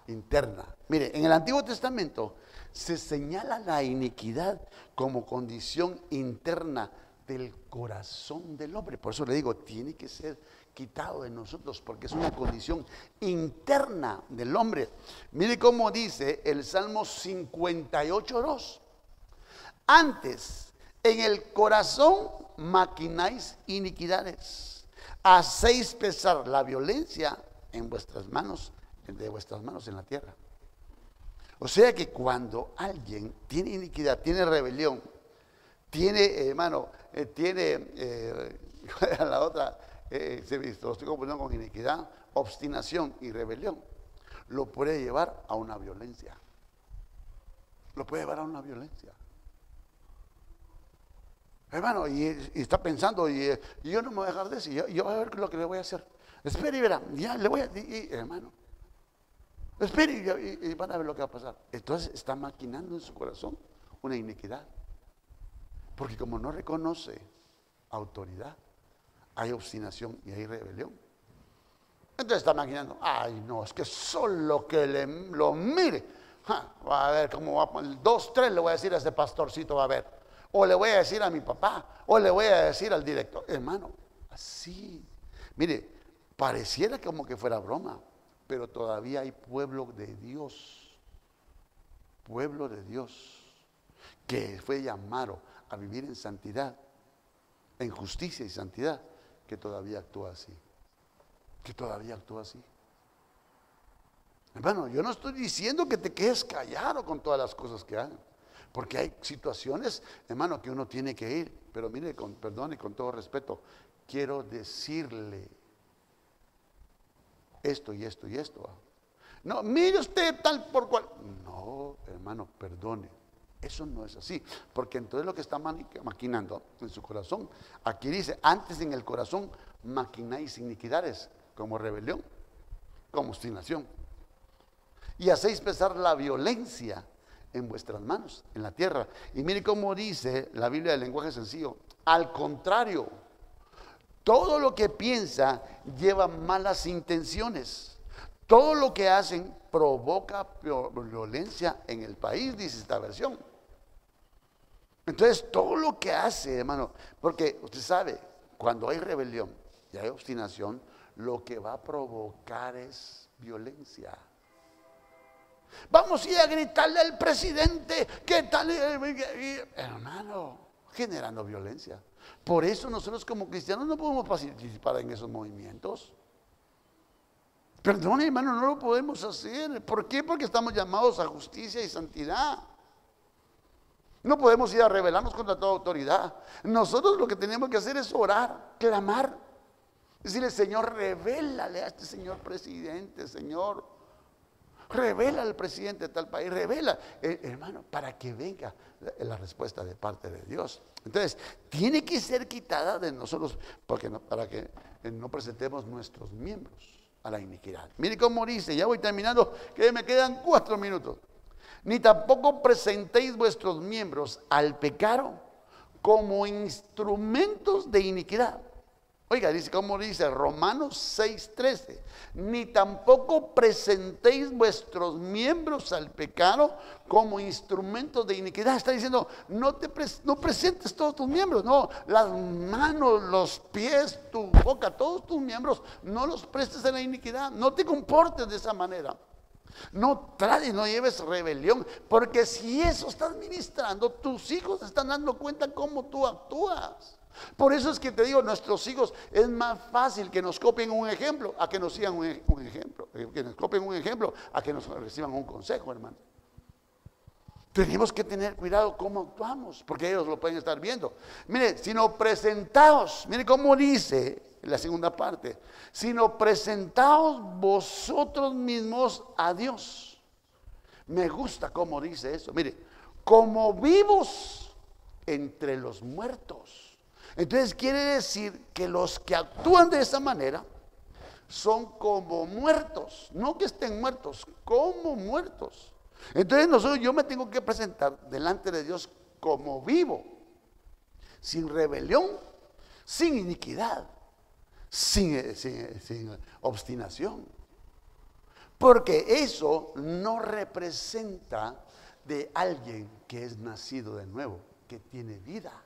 interna. Mire, en el Antiguo Testamento se señala la iniquidad como condición interna del corazón del hombre. Por eso le digo, tiene que ser quitado de nosotros, porque es una condición interna del hombre. Mire cómo dice el Salmo 58:2. Antes, en el corazón maquináis iniquidades. Hacéis pesar la violencia en vuestras manos, de vuestras manos en la tierra. O sea que cuando alguien tiene iniquidad, tiene rebelión, tiene, hermano, a la otra, lo estoy confundiendo con iniquidad, obstinación y rebelión, lo puede llevar a una violencia. Lo puede llevar a una violencia. Hermano, y está pensando, y yo no me voy a dejar de eso, yo voy a ver lo que le voy a hacer. Espere y verá, ya le voy a hermano, espere y van a ver lo que va a pasar. Entonces está maquinando en su corazón una iniquidad. Porque como no reconoce autoridad, hay obstinación y hay rebelión. Entonces está maquinando, ay no, es que solo que lo mire, va a ver cómo va, 2, 3 le voy a decir a ese pastorcito, va a ver. O le voy a decir a mi papá, o le voy a decir al director. Hermano, así. Mire, pareciera como que fuera broma, pero todavía hay pueblo de Dios, que fue llamado a vivir en santidad, en justicia y santidad, que todavía actúa así. Hermano, yo no estoy diciendo que te quedes callado con todas las cosas que hagan. Porque hay situaciones, hermano, que uno tiene que ir. Pero mire, perdón y con todo respeto, quiero decirle esto y esto y esto. No, mire usted tal por cual. No, hermano, perdone. Eso no es así. Porque entonces lo que está maquinando en su corazón, aquí dice, antes en el corazón maquináis iniquidades, como rebelión, como obstinación. Y hacéis pesar la violencia en vuestras manos, en la tierra. Y mire cómo dice la Biblia del lenguaje sencillo. Al contrario, todo lo que piensa lleva malas intenciones. Todo lo que hacen provoca violencia en el país, dice esta versión. Entonces, todo lo que hace, hermano, porque usted sabe cuando hay rebelión y hay obstinación, lo que va a provocar es violencia. Vamos a ir a gritarle al presidente, ¿qué tal? Hermano, generando violencia. Por eso nosotros como cristianos no podemos participar en esos movimientos. Perdón, hermano, no lo podemos hacer. ¿Por qué? Porque estamos llamados a justicia y santidad. No podemos ir a rebelarnos contra toda autoridad. Nosotros lo que tenemos que hacer es orar, clamar. Decirle, Señor, revélale a este señor presidente, Señor. Revela al presidente de tal país, revela, hermano, para que venga la respuesta de parte de Dios. Entonces, tiene que ser quitada de nosotros, porque para que no presentemos nuestros miembros a la iniquidad. Mire cómo dice, ya voy terminando, que me quedan 4 minutos. Ni tampoco presentéis vuestros miembros al pecado como instrumentos de iniquidad. Oiga, dice, ¿cómo dice? Romanos 6:13. Ni tampoco presentéis vuestros miembros al pecado como instrumentos de iniquidad. Está diciendo, no presentes todos tus miembros. No, las manos, los pies, tu boca, todos tus miembros, no los prestes a la iniquidad. No te comportes de esa manera. No trates, no lleves rebelión. Porque si eso estás ministrando, tus hijos se están dando cuenta cómo tú actúas. Por eso es que te digo, nuestros hijos es más fácil que nos copien un ejemplo a que nos sigan un ejemplo, que nos copien un ejemplo a que nos reciban un consejo, hermano. Tenemos que tener cuidado cómo actuamos, porque ellos lo pueden estar viendo. Mire, sino presentaos, mire cómo dice la segunda parte, sino presentaos vosotros mismos a Dios. Me gusta cómo dice eso, mire, como vivos entre los muertos. Entonces quiere decir que los que actúan de esa manera son como muertos, no que estén muertos, como muertos. Entonces yo me tengo que presentar delante de Dios como vivo, sin rebelión, sin iniquidad, sin obstinación. Porque eso no representa de alguien que es nacido de nuevo, que tiene vida.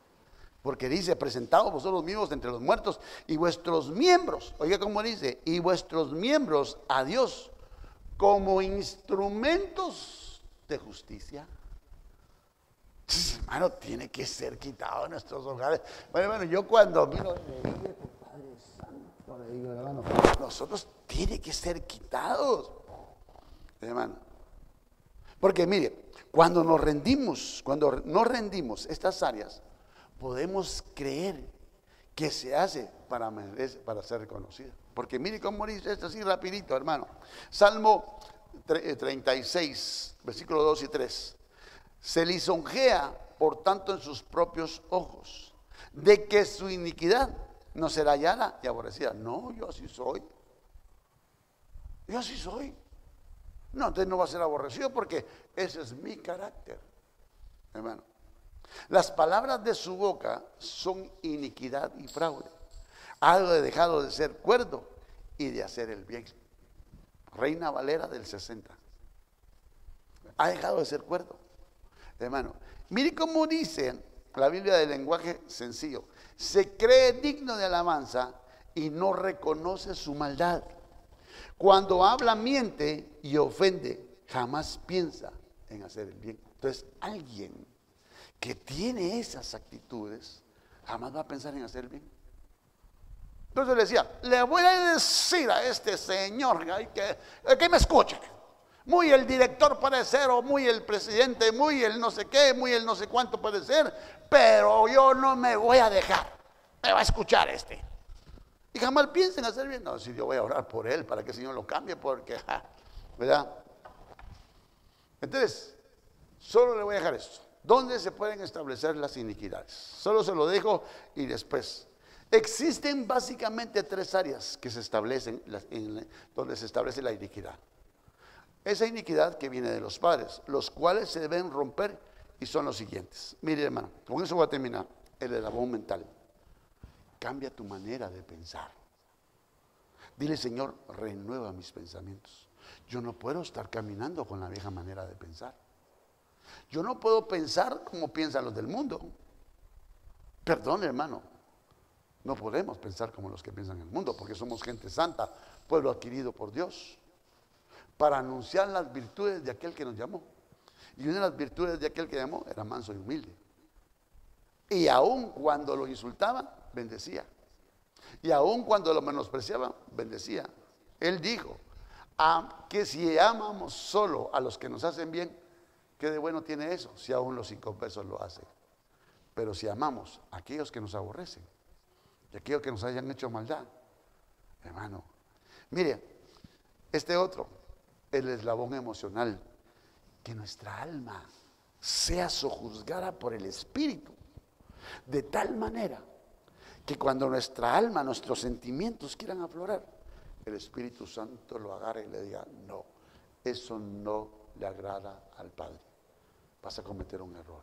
Porque dice, presentaos vosotros mismos entre los muertos y vuestros miembros, oiga cómo dice, y vuestros miembros a Dios como instrumentos de justicia. Hermano, tiene que ser quitado de nuestros hogares. Bueno, yo cuando miro, Padre Santo, le digo, hermano, nosotros tiene que ser quitados, hermano. Porque mire, cuando nos rendimos estas áreas, podemos creer que se hace para ser reconocido. Porque mire cómo dice esto así rapidito, hermano. Salmo 36, versículos 2 y 3. Se lisonjea, por tanto, en sus propios ojos, de que su iniquidad no será hallada y aborrecida. No, yo así soy. Yo así soy. No, entonces no va a ser aborrecido porque ese es mi carácter, hermano. Las palabras de su boca son iniquidad y fraude. Ha dejado de ser cuerdo y de hacer el bien. Reina Valera del 60. Ha dejado de ser cuerdo. Hermano, mire cómo dice la Biblia del lenguaje sencillo. Se cree digno de alabanza y no reconoce su maldad. Cuando habla, miente y ofende, jamás piensa en hacer el bien. Entonces, alguien que tiene esas actitudes, jamás va a pensar en hacer el bien. Entonces le decía, le voy a decir a este señor que me escuche. Muy el director puede ser, o muy el presidente, muy el no sé qué, muy el no sé cuánto puede ser, pero yo no me voy a dejar. Me va a escuchar este. Y jamás piensen en hacer bien. No, si yo voy a orar por él para que el Señor lo cambie, porque, ¿verdad? Entonces, solo le voy a dejar esto. ¿Dónde se pueden establecer las iniquidades? Solo se lo dejo y después. Existen básicamente 3 áreas que se establecen, donde se establece la iniquidad. Esa iniquidad que viene de los padres, los cuales se deben romper y son los siguientes. Mire, hermano, con eso voy a terminar. El eslabón mental. Cambia tu manera de pensar. Dile, Señor, renueva mis pensamientos. Yo no puedo estar caminando con la vieja manera de pensar. Yo no puedo pensar como piensan los del mundo. Perdón, hermano. No podemos pensar como los que piensan en el mundo, porque somos gente santa, pueblo adquirido por Dios, para anunciar las virtudes de aquel que nos llamó. Y una de las virtudes de aquel que llamó era manso y humilde. Y aun cuando lo insultaban, bendecía. Y aun cuando lo menospreciaban, bendecía. Él dijo que si amamos solo a los que nos hacen bien, ¿qué de bueno tiene eso? Si aún los inconversos lo hacen. Pero si amamos a aquellos que nos aborrecen, y aquellos que nos hayan hecho maldad, hermano, mire, este otro, el eslabón emocional, que nuestra alma sea sojuzgada por el Espíritu, de tal manera que cuando nuestra alma, nuestros sentimientos quieran aflorar, el Espíritu Santo lo agarre y le diga, no, eso no le agrada al Padre, vas a cometer un error.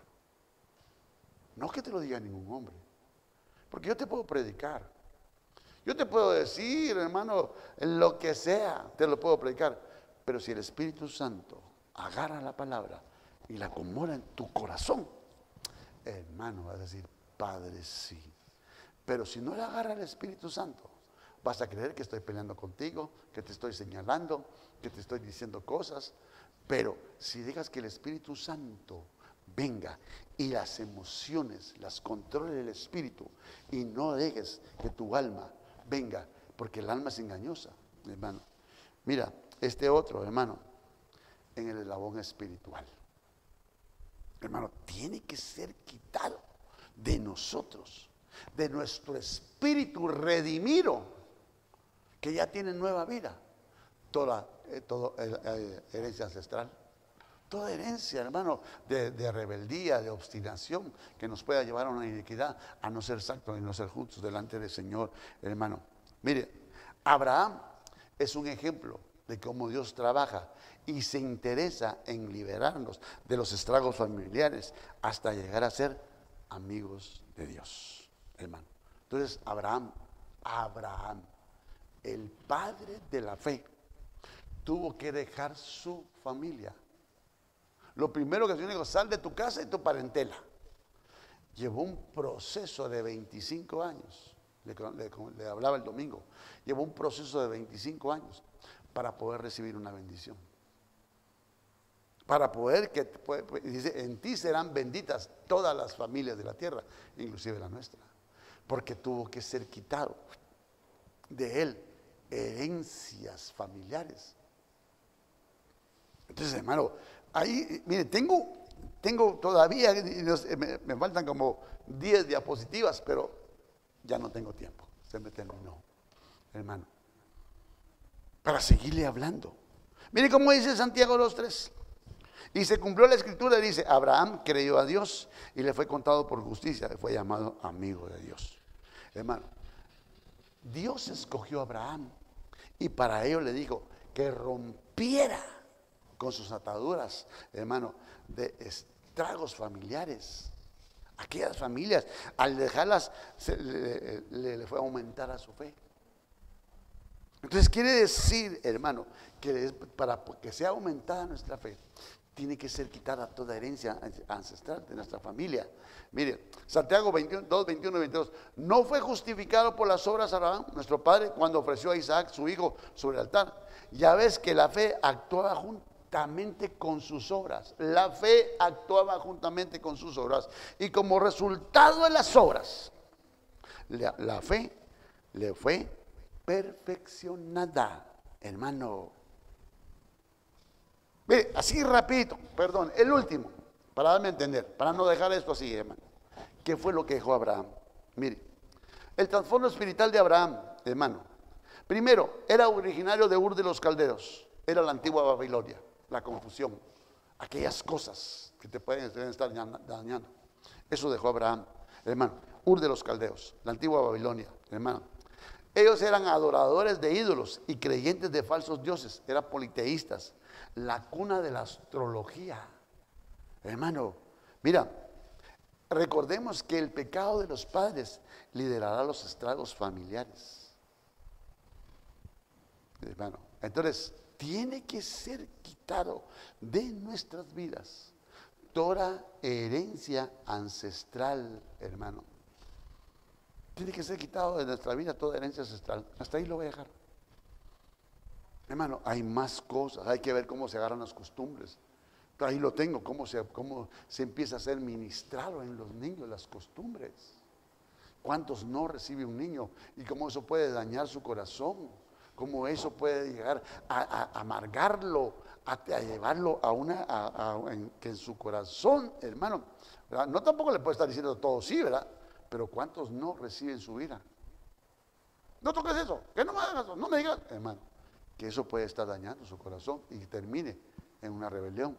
No que te lo diga ningún hombre, porque yo te puedo predicar, yo te puedo decir, hermano, lo que sea, te lo puedo predicar, pero si el Espíritu Santo agarra la palabra y la acomoda en tu corazón, hermano, vas a decir, Padre, sí. Pero si no la agarra el Espíritu Santo, vas a creer que estoy peleando contigo, que te estoy señalando, que te estoy diciendo cosas. Pero si dejas que el Espíritu Santo venga y las emociones las controle el Espíritu, y no dejes que tu alma venga, porque el alma es engañosa, hermano. Mira, este otro, hermano, en el eslabón espiritual, hermano, tiene que ser quitado de nosotros, de nuestro espíritu redimido, que ya tiene nueva vida, toda herencia ancestral, toda herencia, hermano, de rebeldía, de obstinación, que nos pueda llevar a una iniquidad, a no ser santos y no ser justos delante del Señor, hermano. Mire, Abraham es un ejemplo de cómo Dios trabaja y se interesa en liberarnos de los estragos familiares hasta llegar a ser amigos de Dios, hermano. Entonces, Abraham, el padre de la fe, tuvo que dejar su familia. Lo primero que el Señor dijo, sal de tu casa y tu parentela. Llevó un proceso de 25 años, le hablaba el domingo, llevó un proceso de 25 años para poder recibir una bendición. Para poder que, dice, en ti serán benditas todas las familias de la tierra, inclusive la nuestra. Porque tuvo que ser quitado de él herencias familiares. Entonces, hermano, ahí, mire, tengo todavía, me faltan como 10 diapositivas, pero ya no tengo tiempo, se me terminó, hermano, para seguirle hablando. Mire cómo dice Santiago 2:3. Y se cumplió la escritura, dice, Abraham creyó a Dios y le fue contado por justicia, fue llamado amigo de Dios. Hermano, Dios escogió a Abraham y para ello le dijo que rompiera con sus ataduras, hermano, de estragos familiares. Aquellas familias, al dejarlas, le fue a aumentar a su fe. Entonces quiere decir, hermano, que para que sea aumentada nuestra fe, tiene que ser quitada toda herencia ancestral de nuestra familia. Mire, Santiago 2, 21 y 22. No fue justificado por las obras Abraham, nuestro padre, cuando ofreció a Isaac, su hijo, sobre el altar. Ya ves que la fe actuaba juntamente con sus obras. La fe actuaba juntamente con sus obras. Y como resultado de las obras, la fe le fue perfeccionada, hermano. Mire, así rapidito, perdón, el último, para darme a entender, para no dejar esto así, hermano. ¿Qué fue lo que dejó Abraham? Mire, el trasfondo espiritual de Abraham, hermano. Primero, era originario de Ur de los Caldeos, era la antigua Babilonia, la confusión, aquellas cosas que te pueden estar dañando. Eso dejó Abraham, hermano. Ur de los Caldeos, la antigua Babilonia, hermano. Ellos eran adoradores de ídolos y creyentes de falsos dioses, eran politeístas, la cuna de la astrología. Hermano, mira, recordemos que el pecado de los padres liderará los estragos familiares. Hermano, entonces tiene que ser quitado de nuestras vidas toda herencia ancestral, hermano, Tiene que ser quitado de nuestra vida toda herencia ancestral. Hasta ahí lo voy a dejar. Hermano, hay más cosas. Hay que ver cómo se agarran las costumbres. Ahí lo tengo, cómo se empieza a ser ministrado en los niños las costumbres. ¿Cuántos no recibe un niño? Y cómo eso puede dañar su corazón. Cómo eso puede llegar a amargarlo, a llevarlo que en su corazón, hermano, ¿verdad? No tampoco le puede estar diciendo todo sí, ¿verdad? Pero ¿cuántos no reciben su vida? No toques eso, que no me hagas eso, no me digas, hermano, que eso puede estar dañando su corazón y termine en una rebelión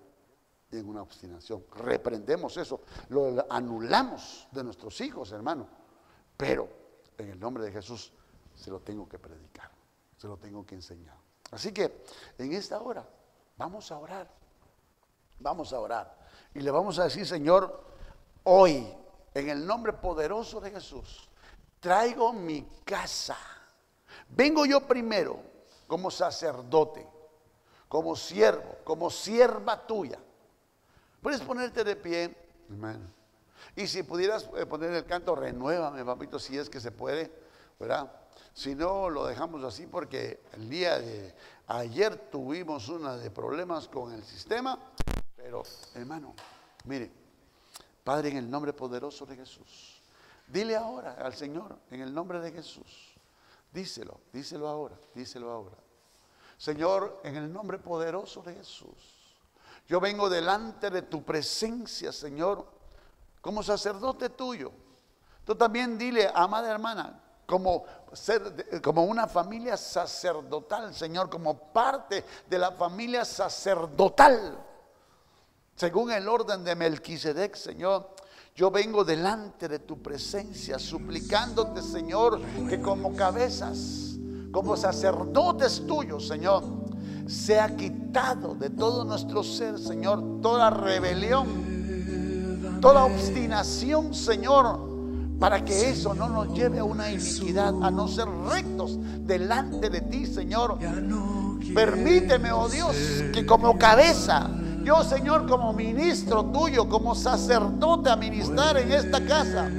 y en una obstinación. Reprendemos eso, lo anulamos de nuestros hijos, hermano, pero en el nombre de Jesús se lo tengo que predicar, se lo tengo que enseñar. Así que en esta hora vamos a orar y le vamos a decir: Señor, hoy en el nombre poderoso de Jesús traigo mi casa. Vengo yo primero como sacerdote, como siervo, como sierva tuya. Puedes ponerte de pie, hermano. Y si pudieras poner el canto Renuévame, papito, si es que se puede, ¿verdad? Si no, lo dejamos así, porque el día de ayer tuvimos una de problemas con el sistema. Pero, hermano, mire, Padre, en el nombre poderoso de Jesús, dile ahora al Señor, en el nombre de Jesús, díselo ahora. Señor, en el nombre poderoso de Jesús, yo vengo delante de tu presencia, Señor, como sacerdote tuyo. Tú también dile, amada hermana, como una familia sacerdotal, Señor, como parte de la familia sacerdotal, según el orden de Melquisedec, Señor. Yo vengo delante de tu presencia suplicándote, Señor, que como cabezas, como sacerdotes tuyos, Señor, sea quitado de todo nuestro ser, Señor, toda rebelión, toda obstinación, Señor, para que eso no nos lleve a una iniquidad, a no ser rectos delante de ti, Señor. Permíteme, oh Dios, que como cabeza, yo, Señor, como ministro tuyo, como sacerdote a ministrar en esta casa,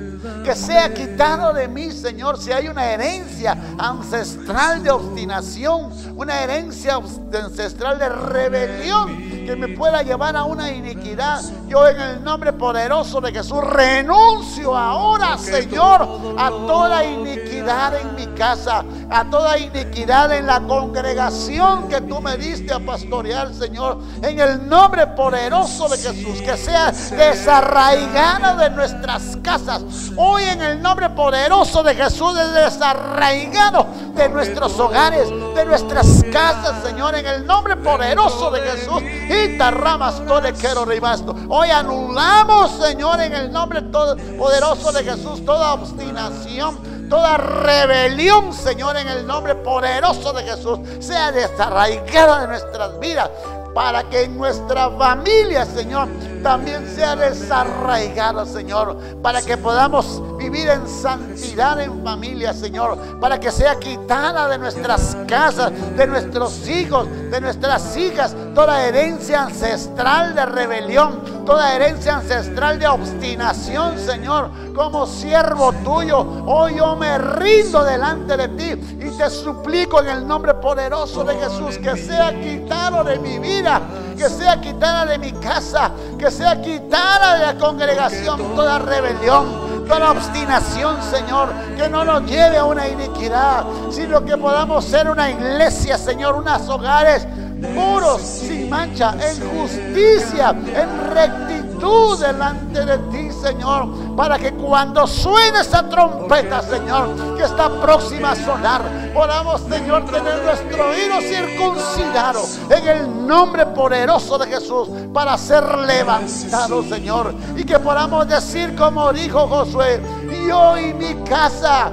que sea quitado de mí, Señor, si hay una herencia ancestral de obstinación, una herencia ancestral de rebelión que me pueda llevar a una iniquidad. Yo, en el nombre poderoso de Jesús, renuncio ahora, Señor, a toda iniquidad en mi casa, a toda iniquidad en la congregación que tú me diste a pastorear, Señor, en el nombre poderoso de Jesús, que sea desarraigada de nuestras casas. Hoy, en el nombre poderoso de Jesús, es desarraigado de nuestros hogares, de nuestras casas, Señor, en el nombre poderoso de Jesús. Y tarramas tole quiero ribasto. Hoy anulamos, Señor, en el nombre poderoso de Jesús, toda obstinación, toda rebelión, Señor, en el nombre poderoso de Jesús, sea desarraigada de nuestras vidas, para que en nuestra familia, Señor, también sea desarraigada, Señor, para que podamos vivir en santidad en familia, Señor, para que sea quitada de nuestras casas, de nuestros hijos, de nuestras hijas, toda herencia ancestral de rebelión, toda herencia ancestral de obstinación, Señor. Como siervo tuyo, hoy yo me rindo delante de ti y te suplico en el nombre poderoso de Jesús, que sea quitado de mi vida, que sea quitada de mi casa, que sea quitada de la congregación toda rebelión, toda obstinación, Señor, que no nos lleve a una iniquidad, sino que podamos ser una iglesia, Señor, unos hogares puros, sin mancha, en justicia, en rectitud delante de ti, Señor, para que cuando suene esa trompeta, Señor, que está próxima a sonar, podamos, Señor, tener nuestro oído circuncidado en el nombre poderoso de Jesús, para ser levantados, Señor, y que podamos decir como dijo Josué: yo y mi casa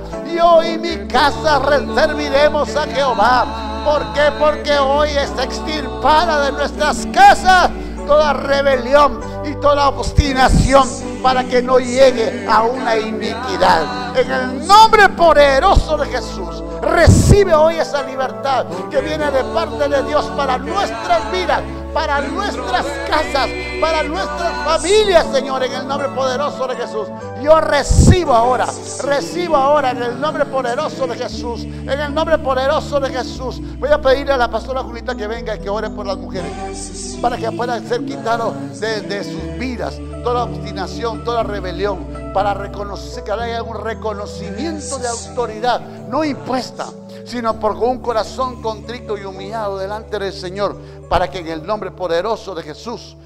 serviremos a Jehová. ¿Por qué? Porque hoy está extirpada de nuestras casas toda rebelión y toda obstinación, para que no llegue a una iniquidad. En el nombre poderoso de Jesús, Recibe hoy esa libertad que viene de parte de Dios para nuestras vidas, para nuestras casas, para nuestras familias, Señor, en el nombre poderoso de Jesús. Yo recibo ahora en el nombre poderoso de Jesús, en el nombre poderoso de Jesús. Voy a pedirle a la pastora Julita que venga y que ore por las mujeres, para que puedan ser quitados de sus vidas toda obstinación, toda rebelión, para reconocer que haya un reconocimiento de autoridad, no impuesta, sino por un corazón contrito y humillado delante del Señor, para que en el nombre poderoso de Jesús,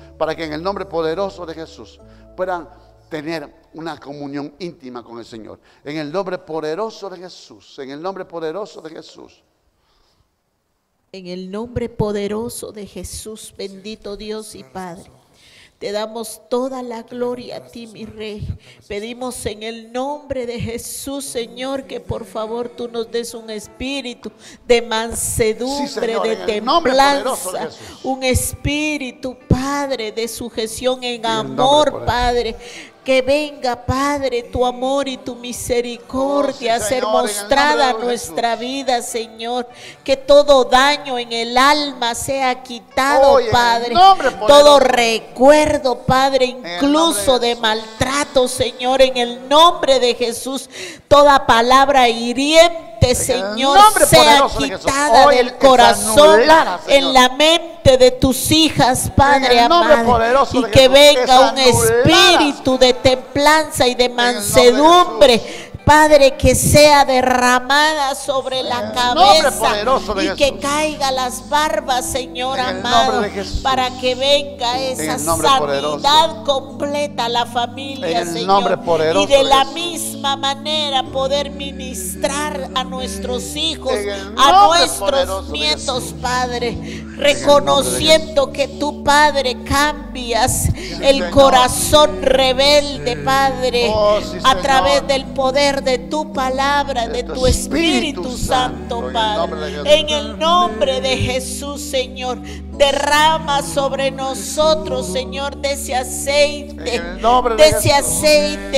puedan tener una comunión íntima con el Señor. En el nombre poderoso de Jesús, en el nombre poderoso de Jesús. En el nombre poderoso de Jesús, bendito Dios y Padre. Te damos toda la gloria a ti, mi Rey. Pedimos en el nombre de Jesús, Señor, que por favor tú nos des un espíritu de mansedumbre, sí, Señor, de templanza, un espíritu, Padre, de sujeción en amor, Padre. Que venga, Padre, tu amor y tu misericordia a ser mostrada a nuestra vida, Señor. Que todo daño en el alma sea quitado, Padre. Todo recuerdo, Padre, incluso de maltrato, Señor, en el nombre de Jesús. Toda palabra hiriente, Señor, sea quitada del corazón, en la mente de tus hijas, Padre amado, y que venga un espíritu de templanza y de mansedumbre, Padre, que sea derramada sobre la cabeza y que caiga las barbas, Señor amado, para que venga esa sanidad completa a la familia, Señor, y de la misma manera poder ministrar a nuestros hijos, a nuestros nietos, Padre, reconociendo que tú, Padre, cambias el corazón rebelde, Padre, a través del poder de tu palabra, de tu Espíritu Santo, Padre. En el nombre de Jesús, Señor, derrama sobre nosotros, Señor, de ese aceite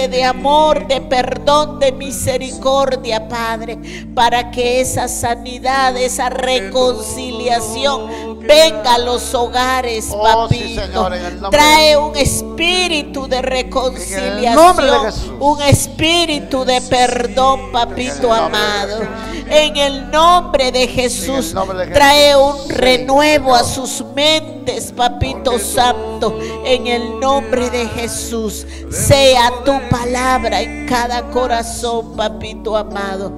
de amor, de perdón, de misericordia, Padre, para que esa sanidad, esa reconciliación venga a los hogares, papito. Trae un espíritu de reconciliación, un espíritu de perdón, papito amado. En el nombre de Jesús, trae un renuevo a sus mentes, papito santo. En el nombre de Jesús, sea tu palabra en cada corazón, papito amado.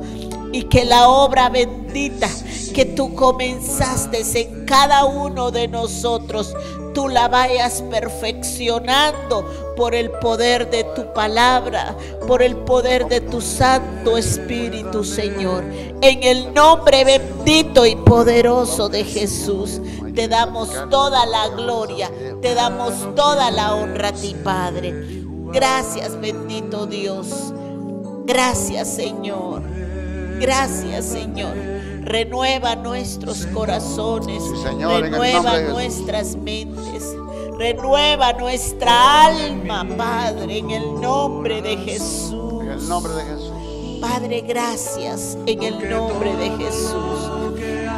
Y que la obra bendita que tú comenzaste en cada uno de nosotros, tú la vayas perfeccionando por el poder de tu palabra, por el poder de tu Santo Espíritu, Señor. En el nombre bendito y poderoso de Jesús, te damos toda la gloria, te damos toda la honra a ti, Padre. Gracias, bendito Dios. Gracias, Señor. Gracias, Señor. Renueva nuestros corazones, renueva nuestras mentes, renueva nuestra alma, Padre, en el nombre de Jesús. En el nombre de Jesús. Padre, gracias, en el nombre de Jesús.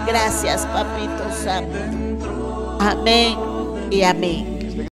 Gracias, Papito Santo. Amén y amén.